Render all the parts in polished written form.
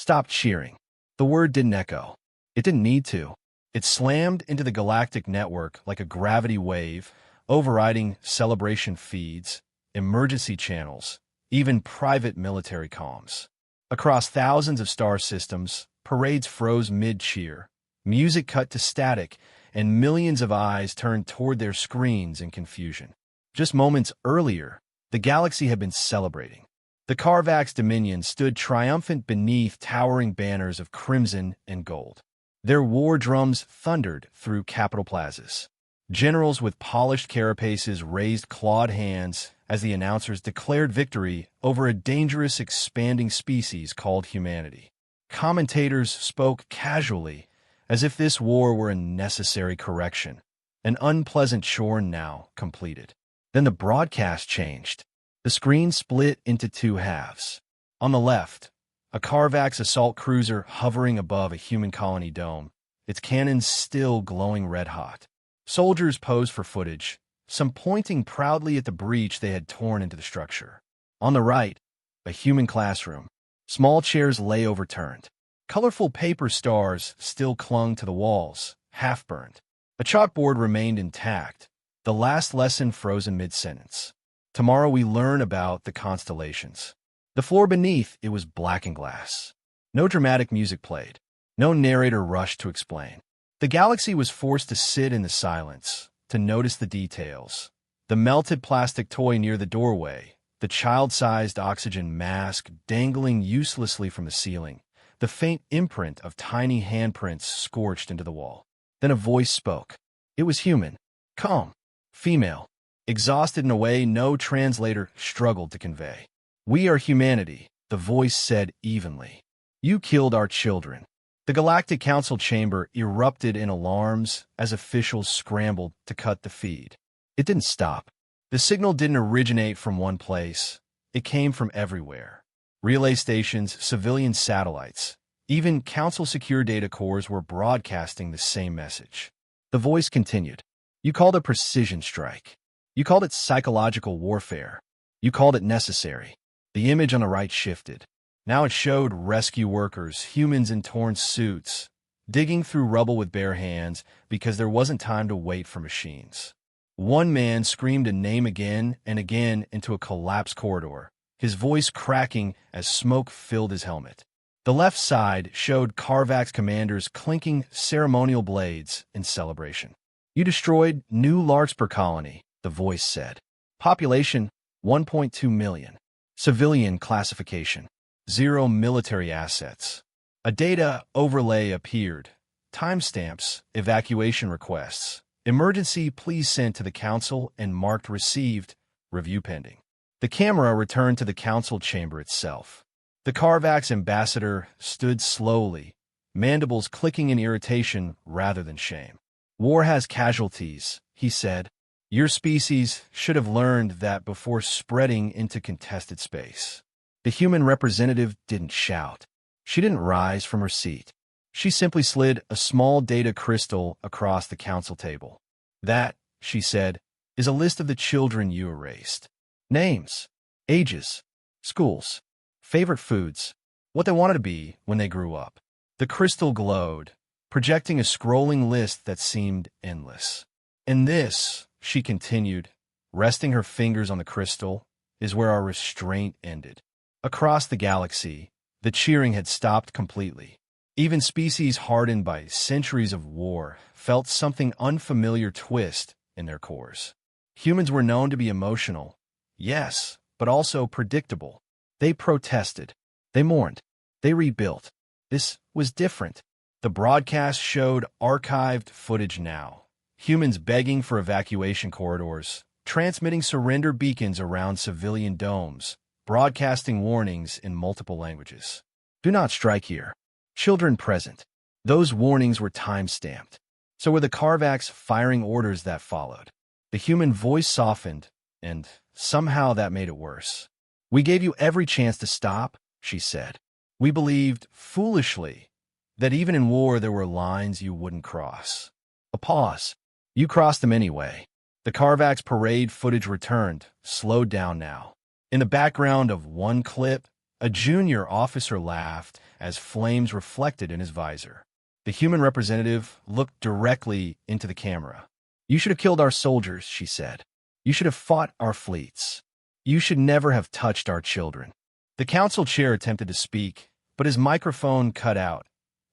stopped cheering. The word didn't echo. It didn't need to. It slammed into the galactic network like a gravity wave, overriding celebration feeds, emergency channels, even private military comms. Across thousands of star systems, parades froze mid-cheer, music cut to static, and millions of eyes turned toward their screens in confusion. Just moments earlier, the galaxy had been celebrating. The Carvax Dominion stood triumphant beneath towering banners of crimson and gold. Their war drums thundered through capital plazas. Generals with polished carapaces raised clawed hands as the announcers declared victory over a dangerous expanding species called humanity. Commentators spoke casually, as if this war were a necessary correction, an unpleasant chore now completed. Then the broadcast changed. The screen split into two halves. On the left, a Carvax assault cruiser hovering above a human colony dome, its cannons still glowing red-hot. Soldiers posed for footage, some pointing proudly at the breach they had torn into the structure. On the right, a human classroom. Small chairs lay overturned. Colorful paper stars still clung to the walls, half-burned. A chalkboard remained intact, the last lesson frozen mid-sentence. Tomorrow we learn about the constellations. The floor beneath it was blackened glass. No dramatic music played. No narrator rushed to explain. The galaxy was forced to sit in the silence, to notice the details. The melted plastic toy near the doorway, the child-sized oxygen mask dangling uselessly from the ceiling, the faint imprint of tiny handprints scorched into the wall. Then a voice spoke. It was human, calm, female, exhausted in a way no translator struggled to convey. "We are humanity," the voice said evenly. "You killed our children." The Galactic Council chamber erupted in alarms as officials scrambled to cut the feed. It didn't stop. The signal didn't originate from one place. It came from everywhere. Relay stations, civilian satellites, even Council-secure data cores were broadcasting the same message. The voice continued. "You called it precision strike. You called it psychological warfare. You called it necessary." The image on the right shifted. Now it showed rescue workers, humans in torn suits, digging through rubble with bare hands because there wasn't time to wait for machines. One man screamed a name again and again into a collapsed corridor, his voice cracking as smoke filled his helmet. The left side showed Carvax commanders clinking ceremonial blades in celebration. "You destroyed new Larkspur colony," the voice said. "Population, 1.2 million. Civilian classification, 0 military assets." A data overlay appeared. Timestamps, evacuation requests, emergency please sent to the Council and marked received, review pending. The camera returned to the Council chamber itself. The Carvax ambassador stood slowly, mandibles clicking in irritation rather than shame. "War has casualties," he said. "Your species should have learned that before spreading into contested space." The human representative didn't shout. She didn't rise from her seat. She simply slid a small data crystal across the Council table. "That," she said, "is a list of the children you erased. Names, ages, schools, favorite foods, what they wanted to be when they grew up." The crystal glowed, projecting a scrolling list that seemed endless. "And this," she continued, resting her fingers on the crystal, "is where our restraint ended." Across the galaxy, the cheering had stopped completely. Even species hardened by centuries of war felt something unfamiliar twist in their cores. Humans were known to be emotional, yes, but also predictable. They protested. They mourned. They rebuilt. This was different. The broadcast showed archived footage now. Humans begging for evacuation corridors, transmitting surrender beacons around civilian domes, broadcasting warnings in multiple languages. "Do not strike here. Children present." Those warnings were time-stamped. So were the Carvax firing orders that followed. The human voice softened, and somehow that made it worse. "We gave you every chance to stop," she said. "We believed, foolishly, that even in war there were lines you wouldn't cross." A pause. "You crossed them anyway." The Carvax parade footage returned, slowed down now. In the background of one clip, A junior officer laughed as flames reflected in his visor. The human representative looked directly into the camera. "You should have killed our soldiers," she said. "You should have fought our fleets. You should never have touched our children." The council chair attempted to speak, but his microphone cut out,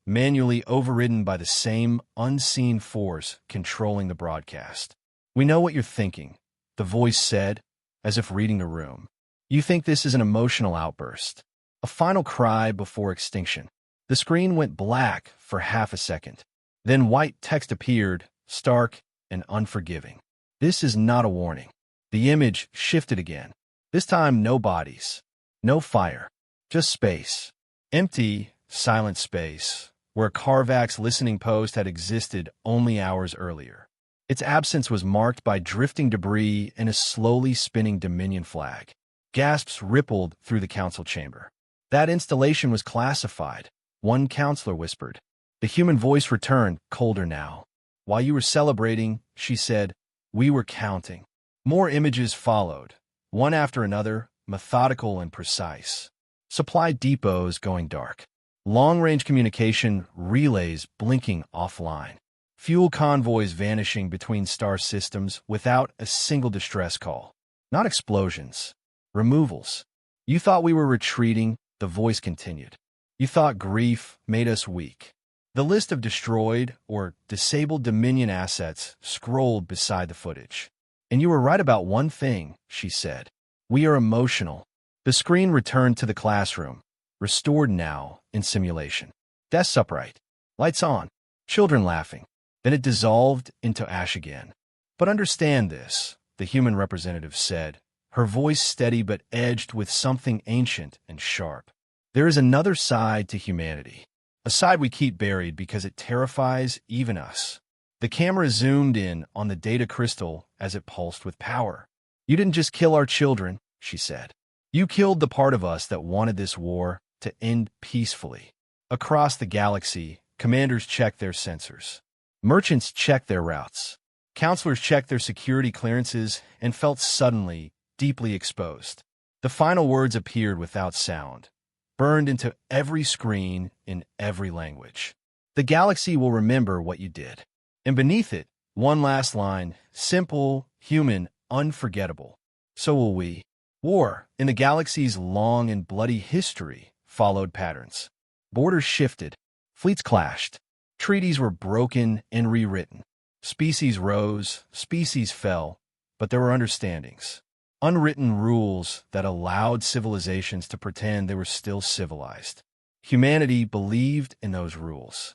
manually overridden by the same unseen force controlling the broadcast. "We know what you're thinking," the voice said, as if reading the room. "You think this is an emotional outburst, a final cry before extinction." The screen went black for half a second. Then white text appeared, stark and unforgiving. "This is not a warning." The image shifted again. This time, no bodies, no fire, just space. Empty, silent space, where Carvack's listening post had existed only hours earlier. Its absence was marked by drifting debris and a slowly spinning Dominion flag. Gasps rippled through the council chamber. "That installation was classified," one counselor whispered. The human voice returned, colder now. "While you were celebrating," she said, "we were counting." More images followed, one after another, methodical and precise. Supply depots going dark. Long-range communication relays blinking offline. Fuel convoys vanishing between star systems without a single distress call. Not explosions. Removals. "You thought we were retreating," the voice continued. "You thought grief made us weak." The list of destroyed or disabled Dominion assets scrolled beside the footage. "And you were right about one thing," she said. "We are emotional." The screen returned to the classroom, restored now in simulation. Desks upright, lights on, children laughing. Then it dissolved into ash again. "But understand this," the human representative said, her voice steady but edged with something ancient and sharp. "There is another side to humanity. A side we keep buried because it terrifies even us." The camera zoomed in on the data crystal as it pulsed with power. "You didn't just kill our children," she said. "You killed the part of us that wanted this war to end peacefully." Across the galaxy, commanders checked their sensors. Merchants checked their routes. Counselors checked their security clearances and felt suddenly, deeply exposed. The final words appeared without sound, burned into every screen in every language. "The galaxy will remember what you did." And beneath it, one last line, simple, human, unforgettable. "So will we." War, in the galaxy's long and bloody history, followed patterns. Borders shifted. Fleets clashed. Treaties were broken and rewritten. Species rose, species fell, but there were understandings. Unwritten rules that allowed civilizations to pretend they were still civilized. Humanity believed in those rules.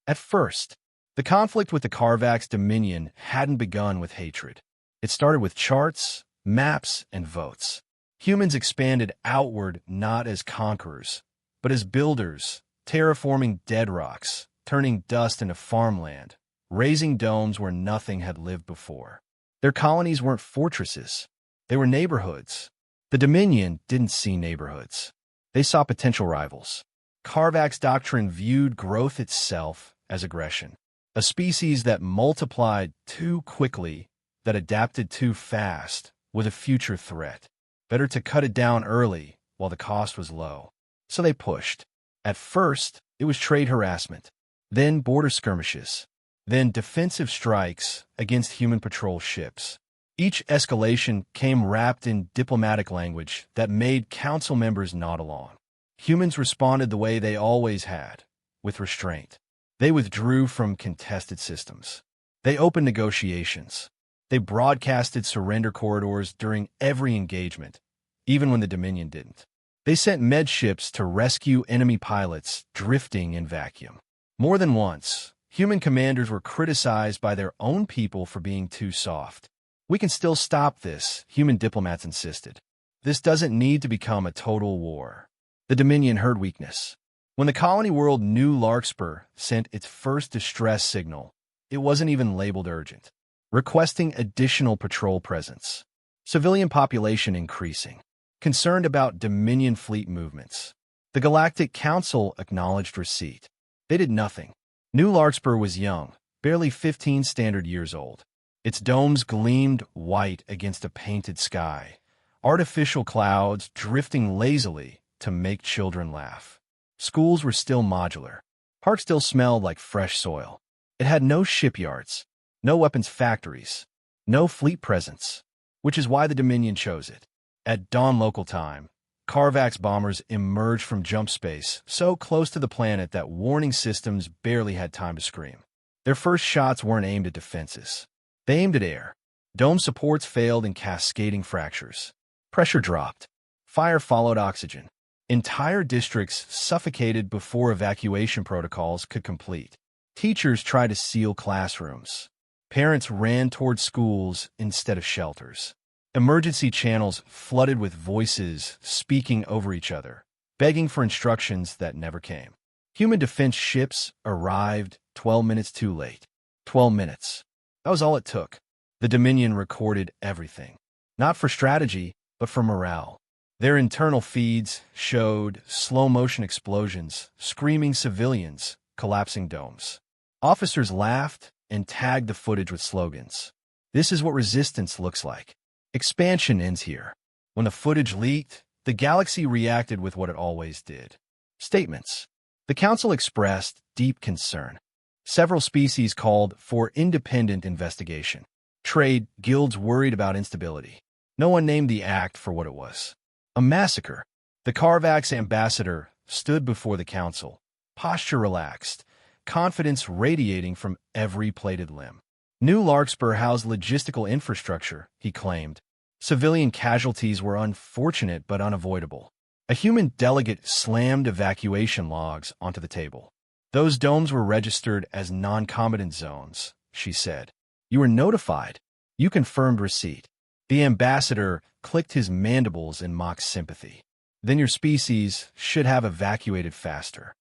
At first, the conflict with the Carvack's Dominion hadn't begun with hatred. It started with charts, maps, and votes. Humans expanded outward not as conquerors, but as builders, terraforming dead rocks, turning dust into farmland, raising domes where nothing had lived before. Their colonies weren't fortresses. They were neighborhoods. The Dominion didn't see neighborhoods. They saw potential rivals. Carvack's doctrine viewed growth itself as aggression. A species that multiplied too quickly, that adapted too fast, was a future threat. Better to cut it down early while the cost was low. So they pushed. At first, it was trade harassment, then border skirmishes, then defensive strikes against human patrol ships. Each escalation came wrapped in diplomatic language that made council members nod along. Humans responded the way they always had, with restraint. They withdrew from contested systems. They opened negotiations. They broadcasted surrender corridors during every engagement, even when the Dominion didn't. They sent med ships to rescue enemy pilots drifting in vacuum. More than once, human commanders were criticized by their own people for being too soft. "We can still stop this," human diplomats insisted. "This doesn't need to become a total war." The Dominion heard weakness. When the colony world New Larkspur sent its first distress signal, it wasn't even labeled urgent, requesting additional patrol presence. Civilian population increasing. Concerned about Dominion fleet movements. The Galactic Council acknowledged receipt. They did nothing. New Larkspur was young, barely 15 standard years old. Its domes gleamed white against a painted sky. Artificial clouds drifting lazily to make children laugh. Schools were still modular. Parks still smelled like fresh soil. It had no shipyards, no weapons factories, no fleet presence, which is why the Dominion chose it. At dawn local time, Carvax bombers emerged from jump space so close to the planet that warning systems barely had time to scream. Their first shots weren't aimed at defenses. They aimed at air. Dome supports failed in cascading fractures. Pressure dropped. Fire followed oxygen. Entire districts suffocated before evacuation protocols could complete. Teachers tried to seal classrooms. Parents ran toward schools instead of shelters. Emergency channels flooded with voices speaking over each other, begging for instructions that never came. Human defense ships arrived 12 minutes too late. 12 minutes. That was all it took. The Dominion recorded everything. Not for strategy, but for morale. Their internal feeds showed slow-motion explosions, screaming civilians, collapsing domes. Officers laughed and tagged the footage with slogans. This is what resistance looks like. Expansion ends here. When the footage leaked, the galaxy reacted with what it always did. Statements. The Council expressed deep concern. Several species called for independent investigation. Trade guilds worried about instability. No one named the act for what it was. A massacre. The Carvax ambassador stood before the council, posture relaxed, confidence radiating from every plated limb. New Larkspur housed logistical infrastructure, he claimed. Civilian casualties were unfortunate but unavoidable. A human delegate slammed evacuation logs onto the table. Those domes were registered as non-combatant zones, she said. You were notified. You confirmed receipt. The ambassador clicked his mandibles in mock sympathy. Then your species should have evacuated faster.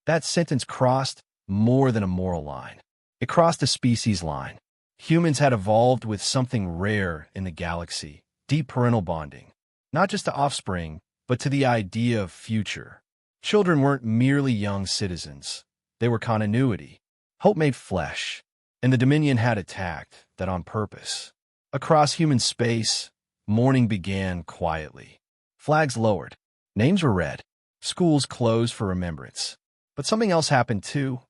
That sentence crossed more than a moral line. It crossed a species line. Humans had evolved with something rare in the galaxy, deep parental bonding. Not just to offspring, but to the idea of future. Children weren't merely young citizens. They were continuity. Hope made flesh. And the Dominion had attacked that on purpose. Across human space, morning began quietly. Flags lowered. Names were read. Schools closed for remembrance. But something else happened too.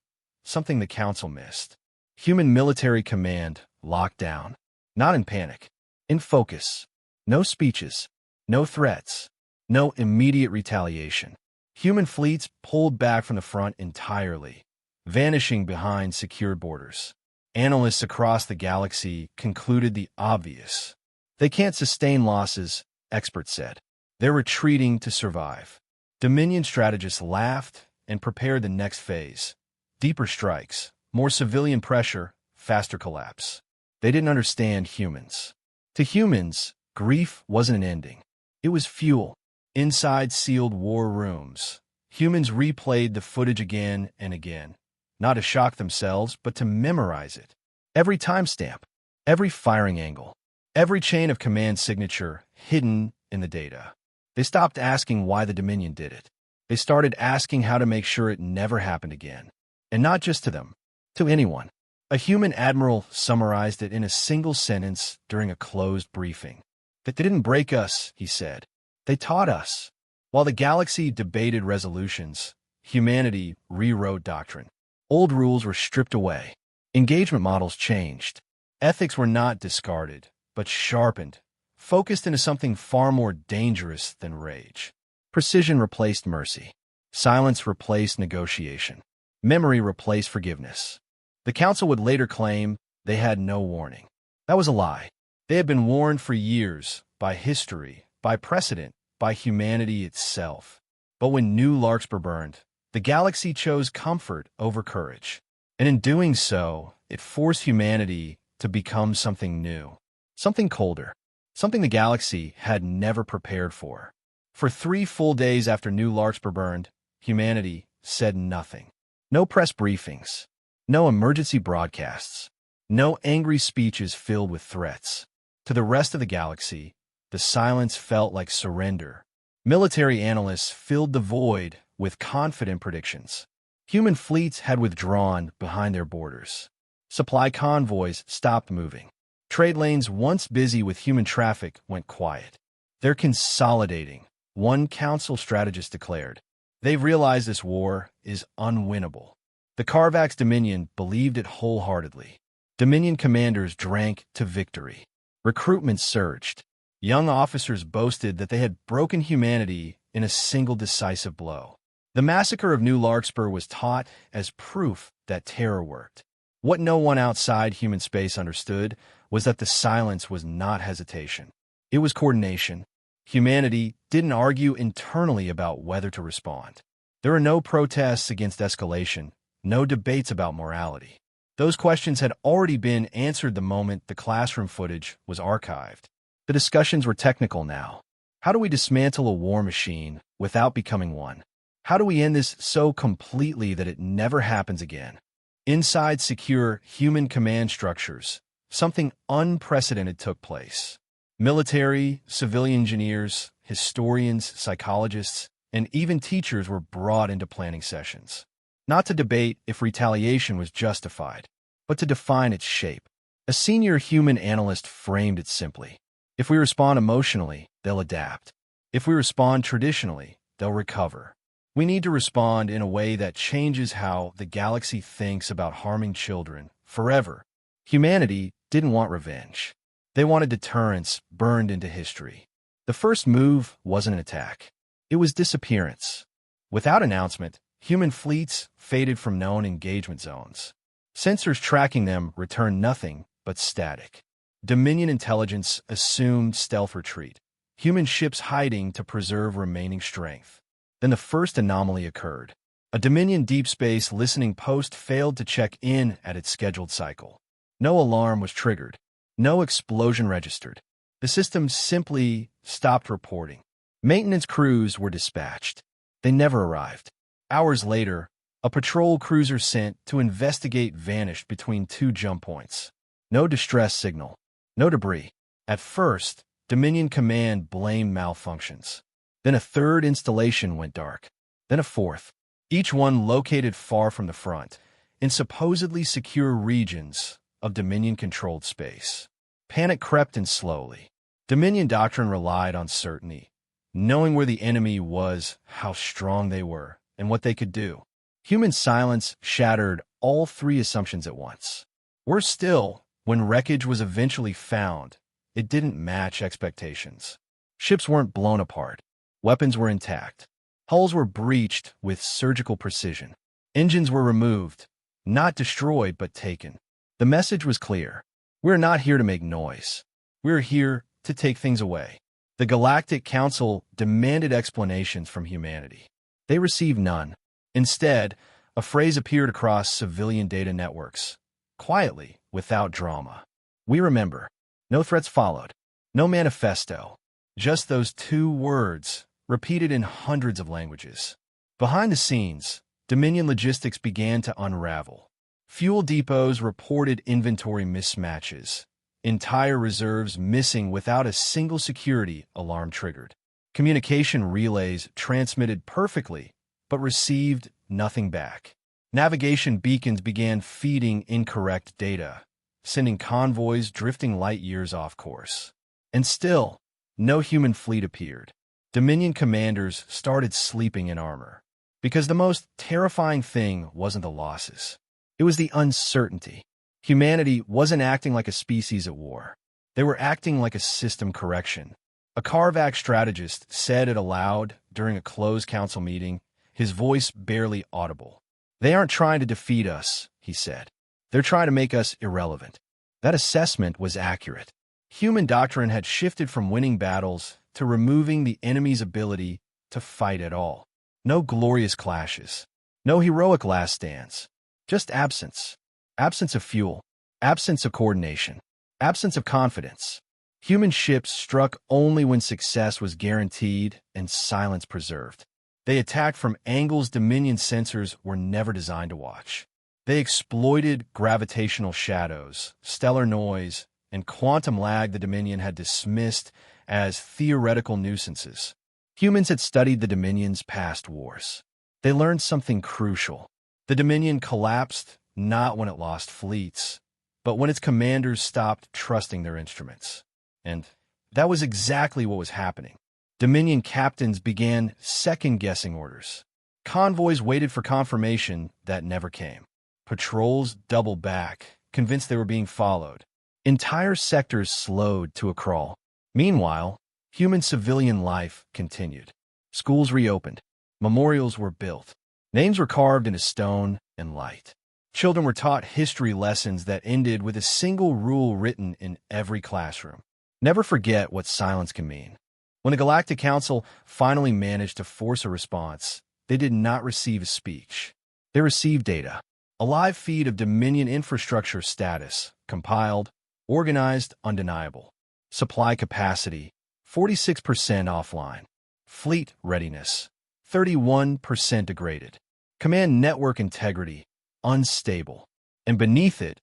Something the Council missed. Human military command locked down. Not in panic. In focus. No speeches. No threats. No immediate retaliation. Human fleets pulled back from the front entirely, vanishing behind secured borders. Analysts across the galaxy concluded the obvious. They can't sustain losses, experts said. They're retreating to survive. Dominion strategists laughed and prepared the next phase. Deeper strikes, more civilian pressure, faster collapse. They didn't understand humans. To humans, grief wasn't an ending. It was fuel. Inside sealed war rooms, humans replayed the footage again and again. Not to shock themselves, but to memorize it. Every timestamp, every firing angle, every chain of command signature hidden in the data. They stopped asking why the Dominion did it. They started asking how to make sure it never happened again. And not just to them, to anyone. A human admiral summarized it in a single sentence during a closed briefing. That they didn't break us, he said. They taught us. While the galaxy debated resolutions, humanity rewrote doctrine. Old rules were stripped away. Engagement models changed. Ethics were not discarded, but sharpened, focused into something far more dangerous than rage. Precision replaced mercy. Silence replaced negotiation. Memory replaced forgiveness. The Council would later claim they had no warning. That was a lie. They had been warned for years, by history, by precedent, by humanity itself. But when New Larkspur burned, the galaxy chose comfort over courage. And in doing so, it forced humanity to become something new. Something colder. Something the galaxy had never prepared for. For 3 full days after New Larkspur burned, humanity said nothing. No press briefings. No emergency broadcasts. No angry speeches filled with threats. To the rest of the galaxy, the silence felt like surrender. Military analysts filled the void with confident predictions. Human fleets had withdrawn behind their borders. Supply convoys stopped moving. Trade lanes once busy with human traffic went quiet. They're consolidating, One council strategist declared, "They've realized this war is unwinnable." The Carvax Dominion believed it wholeheartedly. Dominion commanders drank to victory. Recruitment surged. Young officers boasted that they had broken humanity in a single decisive blow. The massacre of New Larkspur was taught as proof that terror worked. What no one outside human space understood was that the silence was not hesitation. It was coordination. Humanity didn't argue internally about whether to respond. There were no protests against escalation, no debates about morality. Those questions had already been answered the moment the classroom footage was archived. The discussions were technical now. How do we dismantle a war machine without becoming one? How do we end this so completely that it never happens again? Inside secure human command structures, something unprecedented took place. Military, civilian engineers, historians, psychologists, and even teachers were brought into planning sessions. Not to debate if retaliation was justified, but to define its shape. A senior human analyst framed it simply. If we respond emotionally, they'll adapt. If we respond traditionally, they'll recover. We need to respond in a way that changes how the galaxy thinks about harming children forever. Humanity didn't want revenge. They wanted deterrence burned into history. The first move wasn't an attack. It was disappearance. Without announcement, human fleets faded from known engagement zones. Sensors tracking them returned nothing but static. Dominion intelligence assumed stealth retreat, human ships hiding to preserve remaining strength. Then the first anomaly occurred. A Dominion deep space listening post failed to check in at its scheduled cycle. No alarm was triggered. No explosion registered. The system simply stopped reporting. Maintenance crews were dispatched. They never arrived. Hours later, a patrol cruiser sent to investigate vanished between two jump points. No distress signal. No debris. At first, Dominion Command blamed malfunctions. Then a third installation went dark. Then a fourth, each one located far from the front, in supposedly secure regions of Dominion-controlled space. Panic crept in slowly. Dominion doctrine relied on certainty, knowing where the enemy was, how strong they were, and what they could do. Human silence shattered all three assumptions at once. Worse still, when wreckage was eventually found, it didn't match expectations. Ships weren't blown apart. Weapons were intact. Hulls were breached with surgical precision. Engines were removed, not destroyed but taken. The message was clear. We're not here to make noise. We're here to take things away. The Galactic Council demanded explanations from humanity. They received none. Instead, a phrase appeared across civilian data networks, quietly, without drama. We remember. No threats followed. No manifesto. Just those two words, repeated in hundreds of languages. Behind the scenes, Dominion logistics began to unravel. Fuel depots reported inventory mismatches, entire reserves missing without a single security alarm triggered. Communication relays transmitted perfectly, but received nothing back. Navigation beacons began feeding incorrect data, sending convoys drifting light years off course. And still, no human fleet appeared. Dominion commanders started sleeping in armor. Because the most terrifying thing wasn't the losses. It was the uncertainty. Humanity wasn't acting like a species at war. They were acting like a system correction. A Carvac strategist said it aloud during a closed council meeting, his voice barely audible. "They aren't trying to defeat us," he said. "They're trying to make us irrelevant." That assessment was accurate. Human doctrine had shifted from winning battles to removing the enemy's ability to fight at all. No glorious clashes. No heroic last stands. Just absence. Absence of fuel. Absence of coordination. Absence of confidence. Human ships struck only when success was guaranteed and silence preserved. They attacked from angles Dominion sensors were never designed to watch. They exploited gravitational shadows, stellar noise, and quantum lag the Dominion had dismissed as theoretical nuisances. Humans had studied the Dominion's past wars. They learned something crucial. The Dominion collapsed not when it lost fleets, but when its commanders stopped trusting their instruments. And that was exactly what was happening. Dominion captains began second-guessing orders. Convoys waited for confirmation that never came. Patrols doubled back, convinced they were being followed. Entire sectors slowed to a crawl. Meanwhile, human civilian life continued. Schools reopened. Memorials were built. Names were carved into stone and light. Children were taught history lessons that ended with a single rule written in every classroom. Never forget what silence can mean. When the Galactic Council finally managed to force a response, they did not receive a speech. They received data. A live feed of Dominion infrastructure status, compiled, organized, undeniable. Supply capacity, 46% offline. Fleet readiness, 31% degraded. Command network integrity, unstable. And beneath it,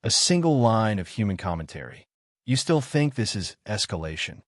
a single line of human commentary. You still think this is escalation?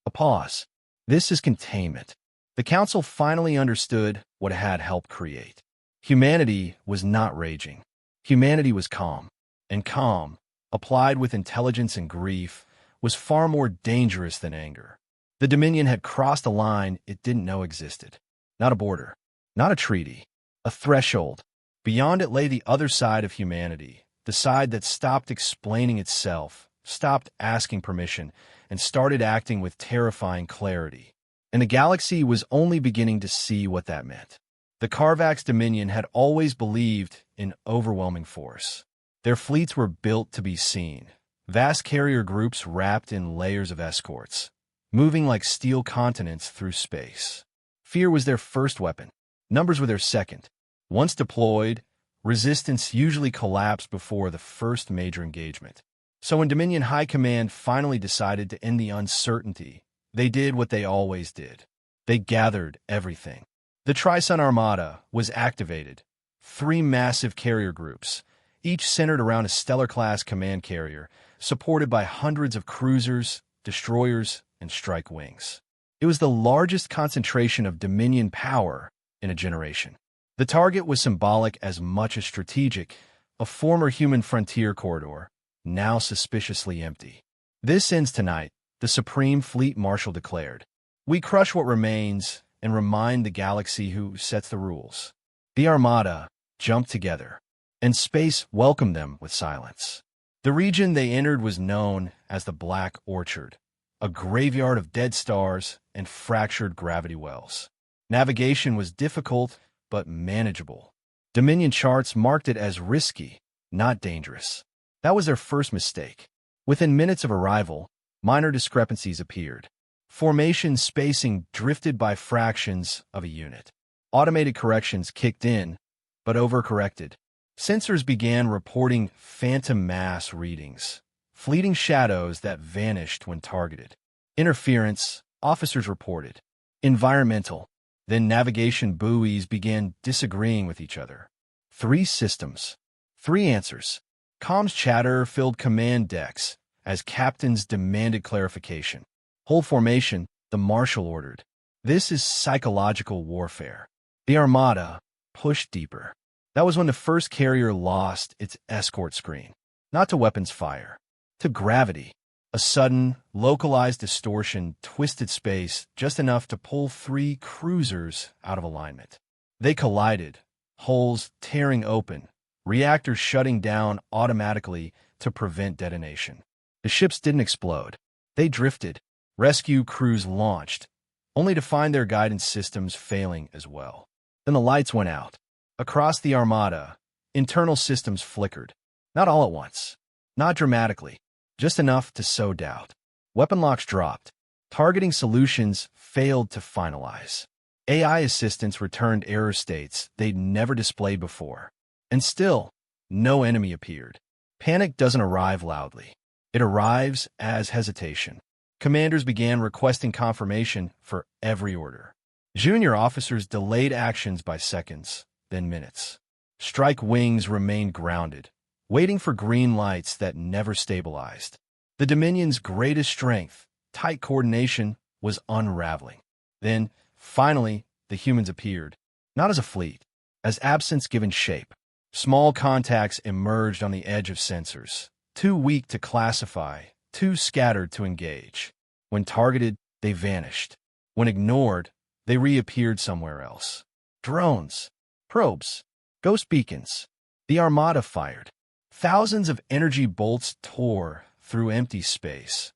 A pause. This is containment. The Council finally understood what it had helped create. Humanity was not raging. Humanity was calm. And calm, applied with intelligence and grief, was far more dangerous than anger. The Dominion had crossed a line it didn't know existed. Not a border, not a treaty, a threshold. Beyond it lay the other side of humanity, the side that stopped explaining itself, stopped asking permission, and started acting with terrifying clarity. And the galaxy was only beginning to see what that meant. The Carvax Dominion had always believed in overwhelming force. Their fleets were built to be seen. Vast carrier groups wrapped in layers of escorts, moving like steel continents through space. Fear was their first weapon. Numbers were their second. Once deployed, resistance usually collapsed before the first major engagement. So when Dominion High Command finally decided to end the uncertainty, they did what they always did. They gathered everything. The Tri-Sun Armada was activated. 3 massive carrier groups, each centered around a Stellar-class command carrier, supported by hundreds of cruisers, destroyers, and strike wings. It was the largest concentration of Dominion power in a generation. The target was symbolic as much as strategic, a former human frontier corridor, now suspiciously empty. "This ends tonight," the Supreme Fleet Marshal declared. "We crush what remains and remind the galaxy who sets the rules." The Armada jumped together, and space welcomed them with silence. The region they entered was known as the Black Orchard, a graveyard of dead stars and fractured gravity wells. Navigation was difficult, but manageable. Dominion charts marked it as risky, not dangerous. That was their first mistake. Within minutes of arrival, minor discrepancies appeared. Formation spacing drifted by fractions of a unit. Automated corrections kicked in, but overcorrected. Sensors began reporting phantom mass readings, fleeting shadows that vanished when targeted. Interference, officers reported. Environmental. Then navigation buoys began disagreeing with each other. 3 systems. 3 answers. Comms chatter filled command decks as captains demanded clarification. Whole formation, the Marshal ordered. This is psychological warfare. The Armada pushed deeper. That was when the first carrier lost its escort screen. Not to weapons fire, to gravity. A sudden, localized distortion twisted space just enough to pull 3 cruisers out of alignment. They collided, holes tearing open, reactors shutting down automatically to prevent detonation. The ships didn't explode. They drifted. Rescue crews launched, only to find their guidance systems failing as well. Then the lights went out. Across the Armada, internal systems flickered. Not all at once. Not dramatically. Just enough to sow doubt. Weapon locks dropped. Targeting solutions failed to finalize. AI assistants returned error states they'd never displayed before. And still, no enemy appeared. Panic doesn't arrive loudly. It arrives as hesitation. Commanders began requesting confirmation for every order. Junior officers delayed actions by seconds, then minutes. Strike wings remained grounded, waiting for green lights that never stabilized. The Dominion's greatest strength, tight coordination, was unraveling. Then, finally, the humans appeared, not as a fleet, as absence given shape. Small contacts emerged on the edge of sensors, too weak to classify, too scattered to engage. When targeted, they vanished. When ignored, they reappeared somewhere else. Drones, probes, ghost beacons. The Armada fired. Thousands of energy bolts tore through empty space,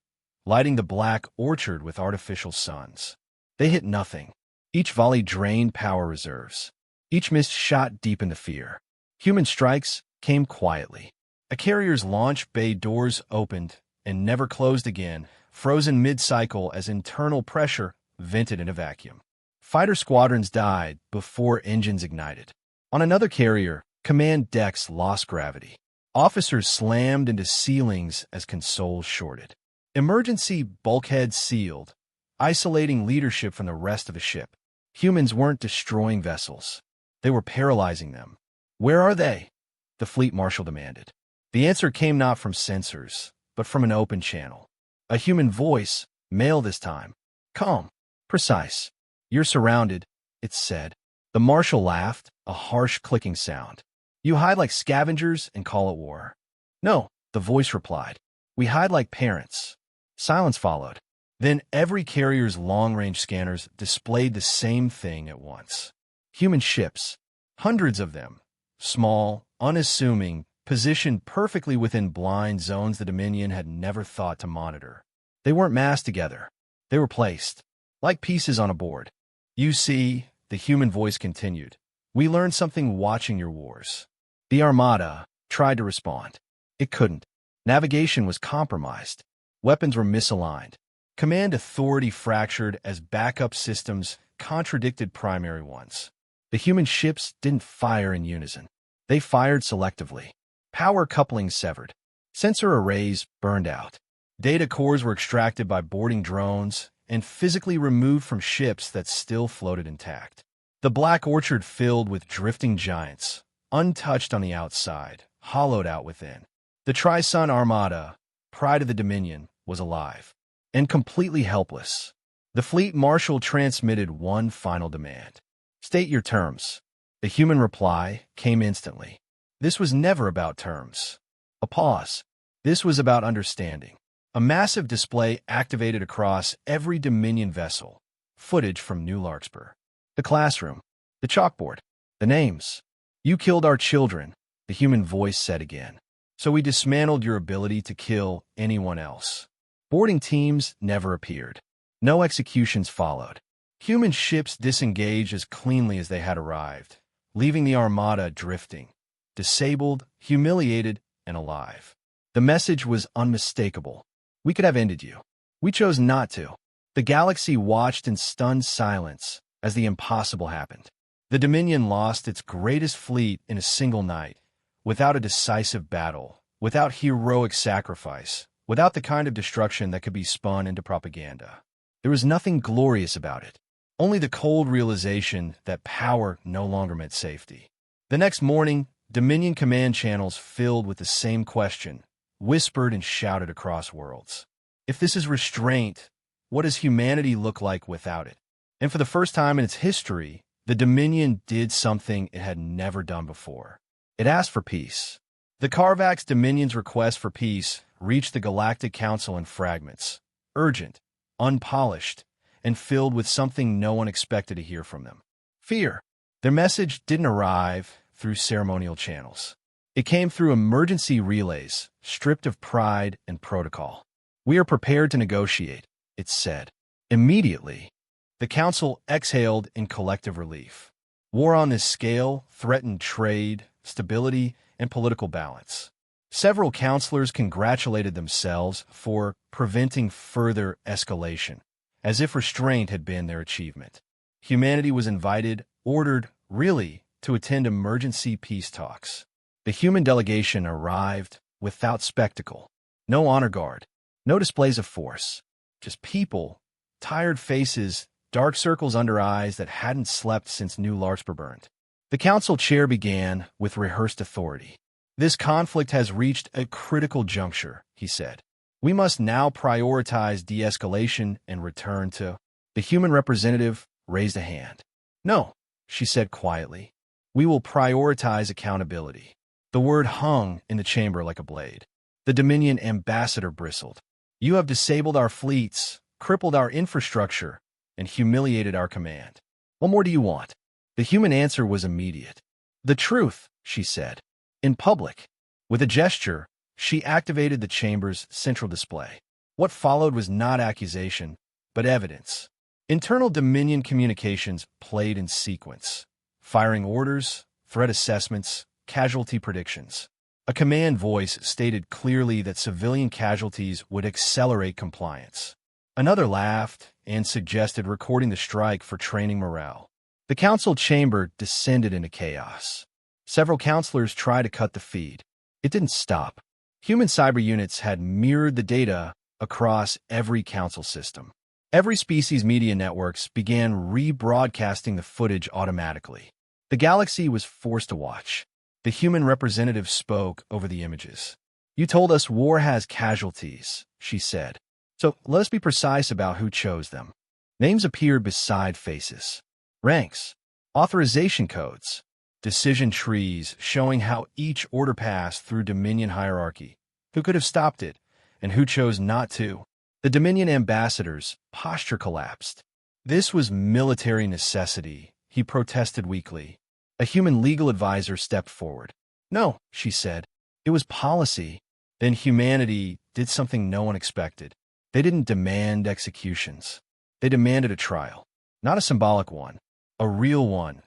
lighting the black orchard with artificial suns. They hit nothing. Each volley drained power reserves. Each miss shot deep into fear. Human strikes came quietly. A carrier's launch bay doors opened and never closed again, frozen mid-cycle as internal pressure vented in a vacuum. Fighter squadrons died before engines ignited. On another carrier, command decks lost gravity. Officers slammed into ceilings as consoles shorted. Emergency bulkheads sealed, isolating leadership from the rest of the ship. Humans weren't destroying vessels. They were paralyzing them. "Where are they?" the fleet marshal demanded. The answer came not from sensors, but from an open channel. A human voice, male this time. "Calm. Precise. You're surrounded," it said. The marshal laughed, a harsh clicking sound. "You hide like scavengers and call it war." "No," the voice replied. "We hide like parents." Silence followed. Then every carrier's long-range scanners displayed the same thing at once. Human ships, hundreds of them, small, unassuming, positioned perfectly within blind zones the Dominion had never thought to monitor. They weren't massed together. They were placed, like pieces on a board. "You see," the human voice continued, "we learned something watching your wars." The Armada tried to respond. It couldn't. Navigation was compromised. Weapons were misaligned. Command authority fractured as backup systems contradicted primary ones. The human ships didn't fire in unison. They fired selectively. Power couplings severed. Sensor arrays burned out. Data cores were extracted by boarding drones and physically removed from ships that still floated intact. The Black Orchard filled with drifting giants, untouched on the outside, hollowed out within. The Tri-Sun Armada, pride of the Dominion, was alive and completely helpless. The fleet marshal transmitted one final demand. "State your terms." The human reply came instantly. This was never about terms. A pause. This was about understanding. A massive display activated across every Dominion vessel. Footage from New Larkspur. The classroom. The chalkboard. The names. "You killed our children," the human voice said again. "So we dismantled your ability to kill anyone else." Boarding teams never appeared. No executions followed. Human ships disengaged as cleanly as they had arrived, leaving the Armada drifting, disabled, humiliated, and alive. The message was unmistakable. We could have ended you. We chose not to. The galaxy watched in stunned silence as the impossible happened. The Dominion lost its greatest fleet in a single night, without a decisive battle, without heroic sacrifice, without the kind of destruction that could be spun into propaganda. There was nothing glorious about it, only the cold realization that power no longer meant safety. The next morning, Dominion command channels filled with the same question, whispered and shouted across worlds. If this is restraint, what does humanity look like without it? And for the first time in its history, the Dominion did something it had never done before. It asked for peace. The Carvax Dominion's request for peace reached the Galactic Council in fragments, urgent, unpolished, and filled with something no one expected to hear from them: fear. Their message didn't arrive through ceremonial channels. It came through emergency relays, stripped of pride and protocol. "We are prepared to negotiate," it said. Immediately, the Council exhaled in collective relief. War on this scale threatened trade, stability, and political balance. Several counselors congratulated themselves for preventing further escalation, as if restraint had been their achievement. Humanity was invited, ordered, really, to attend emergency peace talks. The human delegation arrived without spectacle. No honor guard, no displays of force. Just people, tired faces, dark circles under eyes that hadn't slept since New Larkspur burned. The council chair began with rehearsed authority. "This conflict has reached a critical juncture," he said. "We must now prioritize de-escalation and return to—" The human representative raised a hand. "No," she said quietly. "We will prioritize accountability." The word hung in the chamber like a blade. The Dominion ambassador bristled. "You have disabled our fleets, crippled our infrastructure, and humiliated our command. What more do you want? The human answer was immediate. The truth, she said. In public. With a gesture, she activated the chamber's central display. What followed was not accusation, but evidence. Internal Dominion communications played in sequence. Firing orders, threat assessments, casualty predictions. A command voice stated clearly that civilian casualties would accelerate compliance. Another laughed and suggested recording the strike for training morale. The council chamber descended into chaos. Several counselors tried to cut the feed. It didn't stop. Human cyber units had mirrored the data across every council system. Every species media networks began rebroadcasting the footage automatically. The galaxy was forced to watch. The human representative spoke over the images. You told us war has casualties, she said. So let us be precise about who chose them. Names appeared beside faces. Ranks, authorization codes, decision trees showing how each order passed through Dominion hierarchy, who could have stopped it, and who chose not to. The Dominion ambassador's posture collapsed. This was military necessity, he protested weakly. A human legal advisor stepped forward. No, she said. It was policy. Then humanity did something no one expected. They didn't demand executions. They demanded a trial. Not a symbolic one, a real one,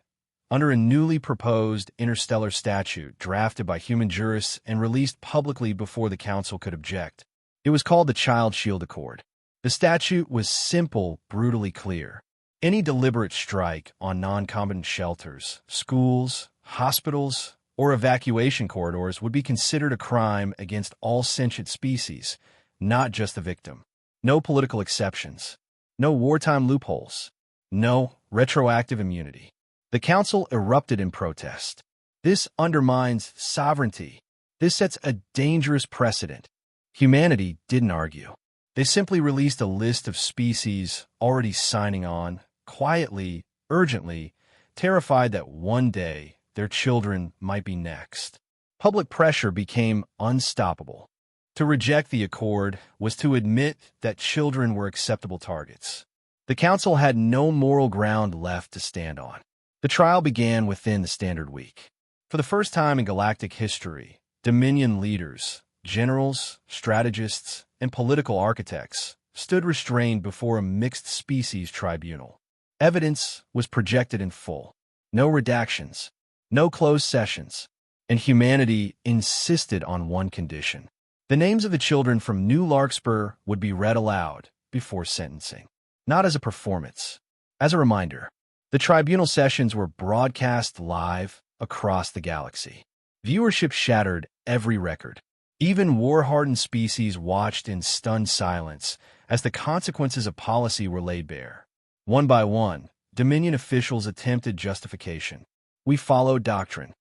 under a newly proposed interstellar statute drafted by human jurists and released publicly before the council could object. It was called the Child Shield Accord. The statute was simple, brutally clear. Any deliberate strike on non-combatant shelters, schools, hospitals, or evacuation corridors would be considered a crime against all sentient species, not just the victim. No political exceptions. No wartime loopholes. No retroactive immunity. The council erupted in protest. This undermines sovereignty. This sets a dangerous precedent. Humanity didn't argue. They simply released a list of species already signing on, quietly, urgently, terrified that one day their children might be next. Public pressure became unstoppable. To reject the accord was to admit that children were acceptable targets. The council had no moral ground left to stand on. The trial began within the standard week. For the first time in galactic history, Dominion leaders, generals, strategists, and political architects stood restrained before a mixed-species tribunal. Evidence was projected in full. No redactions, no closed sessions, and humanity insisted on one condition. The names of the children from New Larkspur would be read aloud before sentencing. Not as a performance, as a reminder. The tribunal sessions were broadcast live across the galaxy. Viewership shattered every record. Even war-hardened species watched in stunned silence as the consequences of policy were laid bare. One by one, Dominion officials attempted justification. We followed doctrine.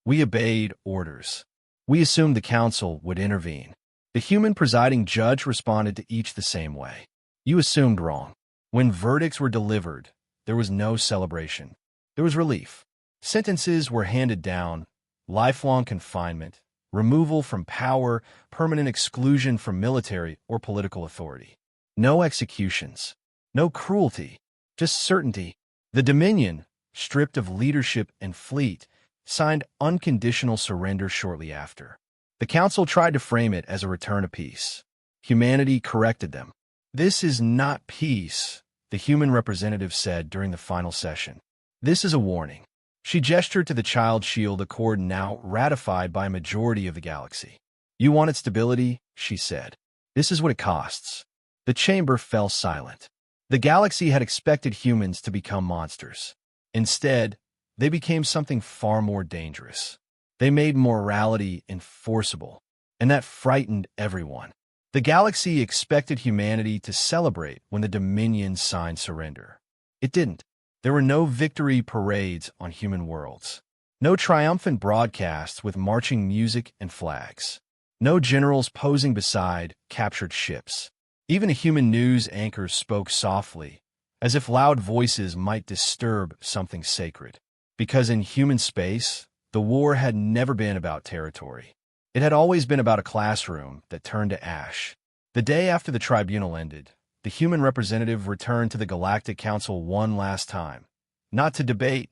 We obeyed orders. We assumed the council would intervene. The human presiding judge responded to each the same way. You assumed wrong. When verdicts were delivered, there was no celebration. There was relief. Sentences were handed down, lifelong confinement, removal from power, permanent exclusion from military or political authority. No executions. No cruelty. Just certainty. The Dominion, stripped of leadership and fleet, signed unconditional surrender shortly after. The council tried to frame it as a return to peace. Humanity corrected them. This is not peace, the human representative said during the final session. This is a warning. She gestured to the Child Shield Accord now ratified by a majority of the galaxy. You wanted stability, she said. This is what it costs. The chamber fell silent. The galaxy had expected humans to become monsters. Instead, they became something far more dangerous. They made morality enforceable, and that frightened everyone. The galaxy expected humanity to celebrate when the Dominion signed surrender. It didn't. There were no victory parades on human worlds. No triumphant broadcasts with marching music and flags. No generals posing beside captured ships. Even a human news anchor spoke softly, as if loud voices might disturb something sacred. Because in human space, the war had never been about territory. It had always been about a classroom that turned to ash. The day after the tribunal ended, the the human representative returned to the Galactic Council one last time, not to debate,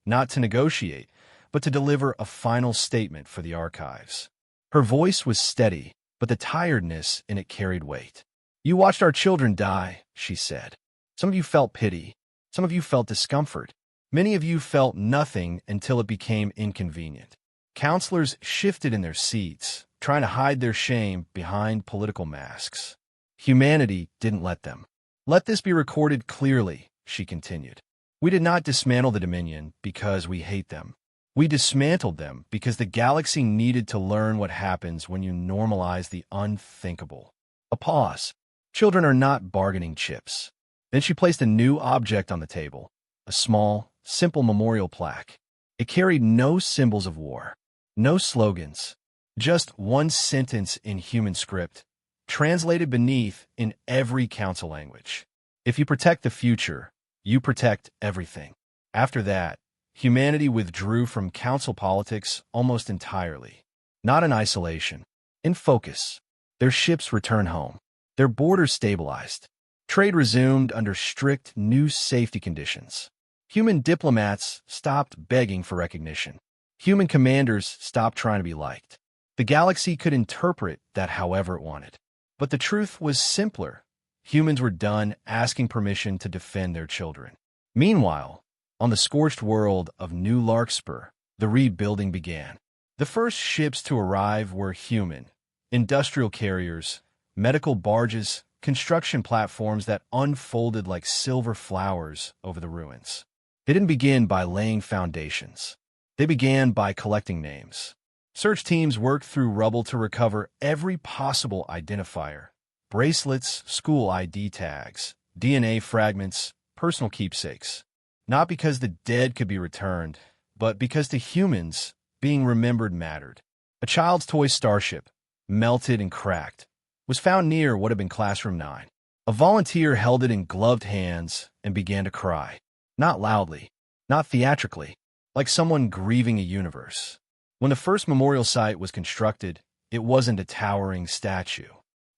not to negotiate, but to deliver a final statement for the archives. Her voice was steady, but the tiredness in it carried weight. "You watched our children die," she said. "Some of you felt pity. Some of you felt discomfort. Many of you felt nothing until it became inconvenient." Counselors shifted in their seats, trying to hide their shame behind political masks. Humanity didn't let them. "Let this be recorded clearly," she continued. "We did not dismantle the Dominion because we hate them. We dismantled them because the galaxy needed to learn what happens when you normalize the unthinkable." A pause. "Children are not bargaining chips." Then she placed a new object on the table, a small, simple memorial plaque. It carried no symbols of war, no slogans, just one sentence in human script, translated beneath in every council language. "If you protect the future, you protect everything." After that, humanity withdrew from council politics almost entirely. Not in isolation, in focus. Their ships returned home. Their borders stabilized. Trade resumed under strict new safety conditions. Human diplomats stopped begging for recognition. Human commanders stopped trying to be liked. The galaxy could interpret that however it wanted. But the truth was simpler. Humans were done asking permission to defend their children. Meanwhile, on the scorched world of New Larkspur, the rebuilding began. The first ships to arrive were human, industrial carriers, medical barges, construction platforms that unfolded like silver flowers over the ruins. They didn't begin by laying foundations. They began by collecting names. Search teams worked through rubble to recover every possible identifier: bracelets, school ID tags, DNA fragments, personal keepsakes. Not because the dead could be returned, but because to humans, being remembered mattered. A child's toy starship, melted and cracked, was found near what had been Classroom 9. A volunteer held it in gloved hands and began to cry. Not loudly, not theatrically, like someone grieving a universe. When the first memorial site was constructed, it wasn't a towering statue.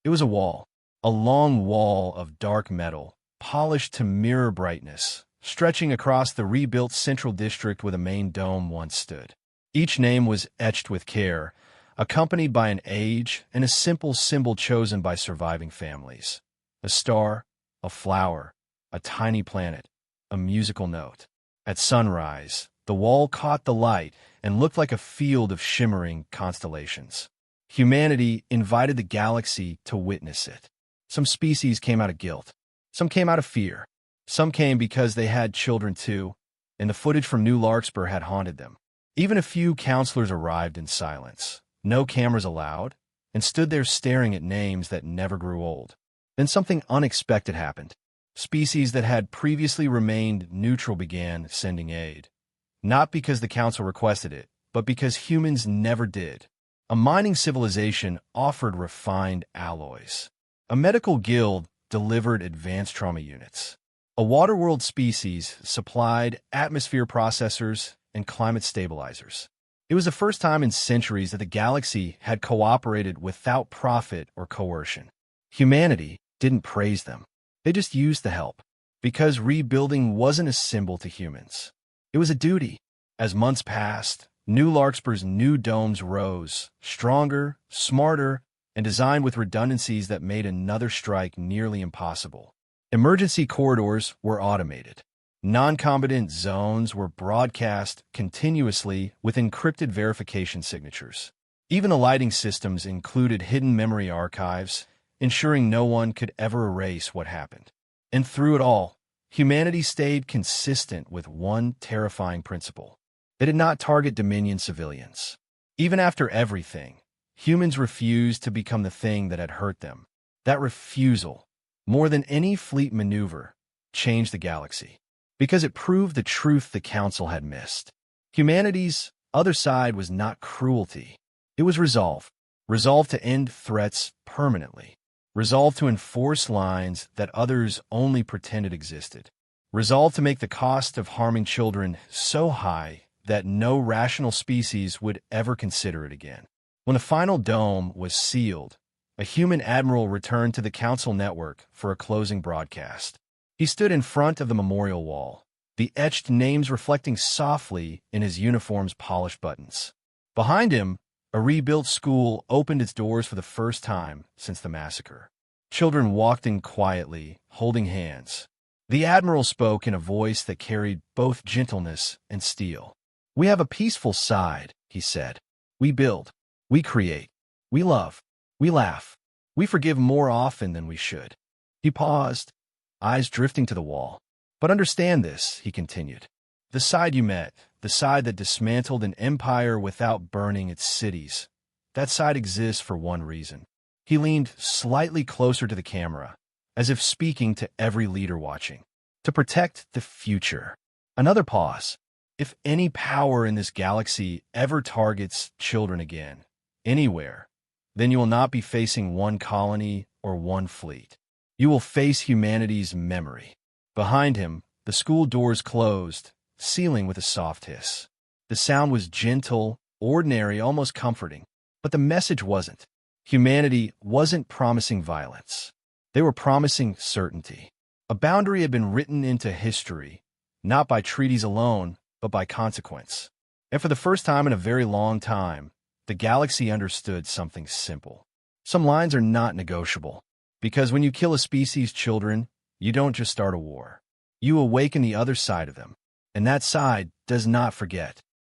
It was a wall, a long wall of dark metal, polished to mirror brightness, stretching across the rebuilt central district where the main dome once stood. Each name was etched with care, accompanied by an age and a simple symbol chosen by surviving families. A star, a flower, a tiny planet, a musical note. At sunrise, the wall caught the light and looked like a field of shimmering constellations. Humanity invited the galaxy to witness it. Some species came out of guilt. Some came out of fear. Some came because they had children too, and the footage from New Larkspur had haunted them. Even a few counselors arrived in silence, no cameras allowed, and stood there staring at names that never grew old. Then something unexpected happened. Species that had previously remained neutral began sending aid. Not because the council requested it, but because humans never did. A mining civilization offered refined alloys. A medical guild delivered advanced trauma units. A waterworld species supplied atmosphere processors and climate stabilizers. It was the first time in centuries that the galaxy had cooperated without profit or coercion. Humanity didn't praise them. They just used the help, because rebuilding wasn't a symbol to humans. It was a duty. As months passed, New Larkspur's new domes rose, stronger, smarter, and designed with redundancies that made another strike nearly impossible. Emergency corridors were automated. Non-combatant zones were broadcast continuously with encrypted verification signatures. Even the lighting systems included hidden memory archives, ensuring no one could ever erase what happened. And through it all, humanity stayed consistent with one terrifying principle. They did not target Dominion civilians. Even after everything, humans refused to become the thing that had hurt them. That refusal, more than any fleet maneuver, changed the galaxy. Because it proved the truth the Council had missed. Humanity's other side was not cruelty. It was resolve. Resolve to end threats permanently. Resolve to enforce lines that others only pretended existed. Resolve to make the cost of harming children so high that no rational species would ever consider it again. When the final dome was sealed, A human admiral returned to the Council network for a closing broadcast. He stood in front of the memorial wall, the etched names reflecting softly in his uniform's polished buttons. Behind him, a rebuilt school opened its doors for the first time since the massacre. Children walked in quietly, holding hands. The admiral spoke in a voice that carried both gentleness and steel. "We have a peaceful side," he said. "We build. We create. We love. We laugh. We forgive more often than we should." He paused, eyes drifting to the wall. "But understand this," he continued. "The side you met, the side that dismantled an empire without burning its cities, that side exists for one reason." He leaned slightly closer to the camera, as if speaking to every leader watching. "To protect the future." Another pause. "If any power in this galaxy ever targets children again, anywhere, then you will not be facing one colony or one fleet. You will face humanity's memory." Behind him, the school doors closed, sealing with a soft hiss. The sound was gentle, ordinary, almost comforting. But the message wasn't. Humanity wasn't promising violence. They were promising certainty. A boundary had been written into history, not by treaties alone, but by consequence. And for the first time in a very long time, the galaxy understood something simple. Some lines are not negotiable. Because when you kill a species' children, you don't just start a war. You awaken the other side of them. And that side does not forget.